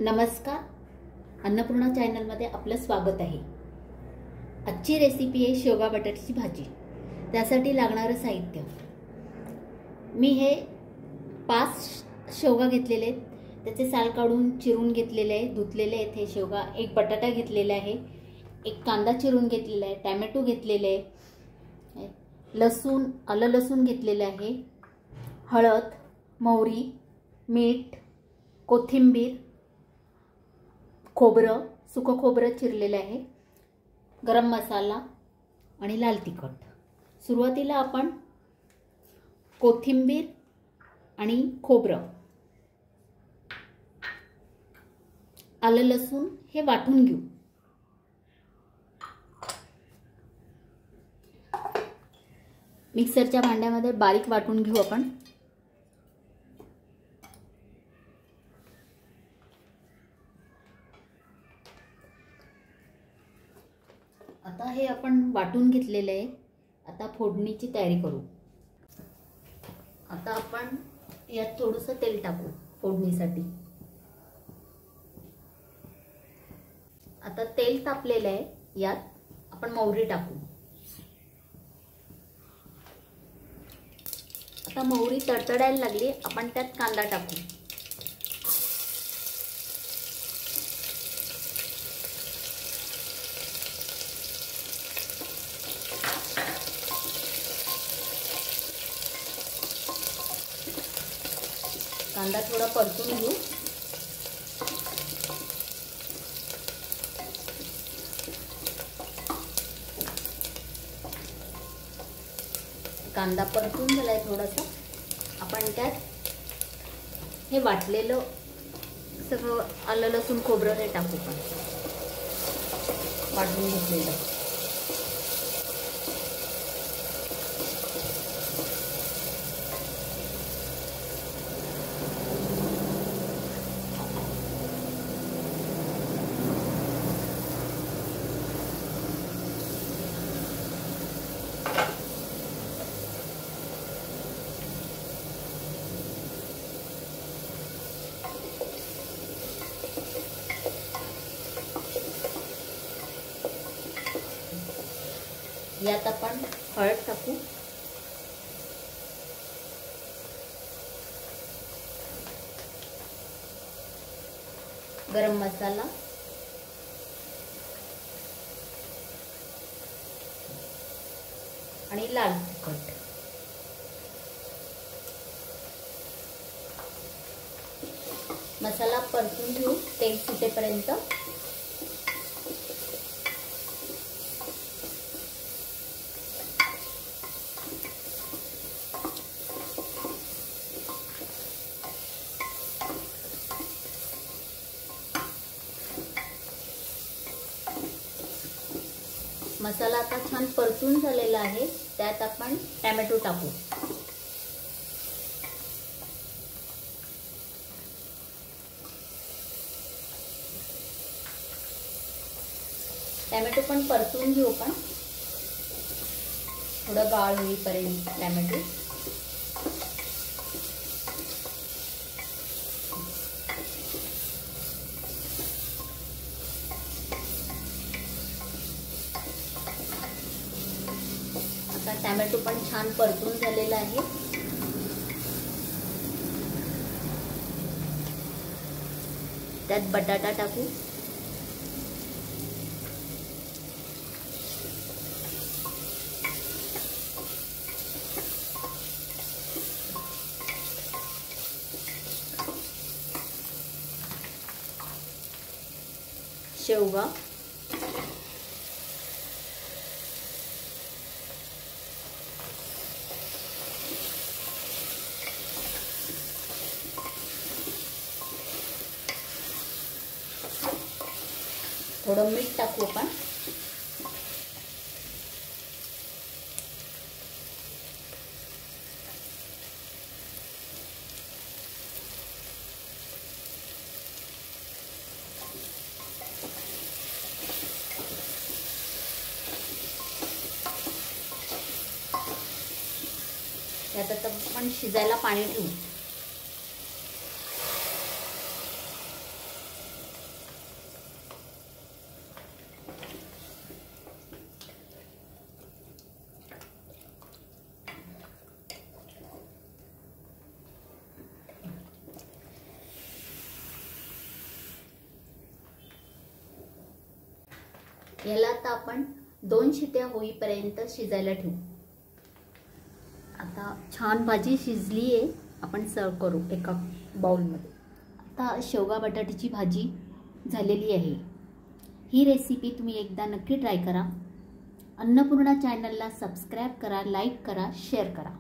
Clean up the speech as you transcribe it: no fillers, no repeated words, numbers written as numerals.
नमस्कार, अन्नपूर्णा चॅनलमध्ये आपलं स्वागत आहे। आजची रेसिपी आहे शेवगा बटाट्याची भाजी। त्यासाठी लागणारं साहित्य, मी हे 5 शेवगा घेतलेले आहेत, त्याचे साल काढून चिरून घेतलेले आहे, धुतलेले आहेत हे शेवगा। एक बटाटा घेतलेला आहे, एक कांदा चिरून घेतलेला आहे, टोमॅटो घेतलेले आहे, लसूण आलं लसूण घेतलेले आहे, हळद, मोहरी, मीठ, कोथिंबीर, खोबरं, सुकं खोबरं चिरलेलं आहे, गरम मसाला आणि लाल तिखट। सुरुवातीला आपण कोथिंबीर आणि खोबरं, आलं लसूण हे वाटून घेऊ। मिक्सरच्या भांड्यामध्ये बारीक वाटून घेऊ आपण। आता हे आपण वाटून घेतलेले आहे। आता फोडणीची तयारी करू। आता आपण यात थोडंसं तेल टाकू फोडणीसाठी। आता तेल तापलेलं आहे, यात आपण मोहरी टाकू। आता मोहरी तडतडायला लागली, आपण त्यात कांदा टाकू। कांदा थोडा परतून घेऊ। कांदा परतून झालाय थोडासा, आपण त्यात हे वाटलेलं सगळं आलं लसूण खोबरं हे टाकू। पण वाटून घेतलेलं यात आपण हळद टाकू, गरम मसाला, आणि लाल तिखट। मसाला परतून घेऊ तेल सुटेपर्यंत। मसाला आता छान परतून झालेला आहे, त्यात आपण टोमॅटो टाकू। टोमॅटो पण परतून घेऊ आपण, थोडं गाळ होईपर्यंत टोमॅटो। आता टोमॅटो पण छान परतून झालेला आहे। त्यात बटाटा टाकू। शेवगा, थोडं मीठ टाकू आपण। यात आता आपण शिजायला पाणी ठेवू। याला आता आपण 2 शिट्या होईपर्यंत शिजायला ठेवू। आता छान भाजी शिजली आहे, आपण सर्व करू एका बाउलमध्ये। आता शेवगा बटाट्याची भाजी झालेली आहे। ही रेसिपी तुम्ही एकदा नक्की ट्राय करा। अन्नपूर्णा चॅनलला सबस्क्राइब करा, लाईक करा, शेअर करा।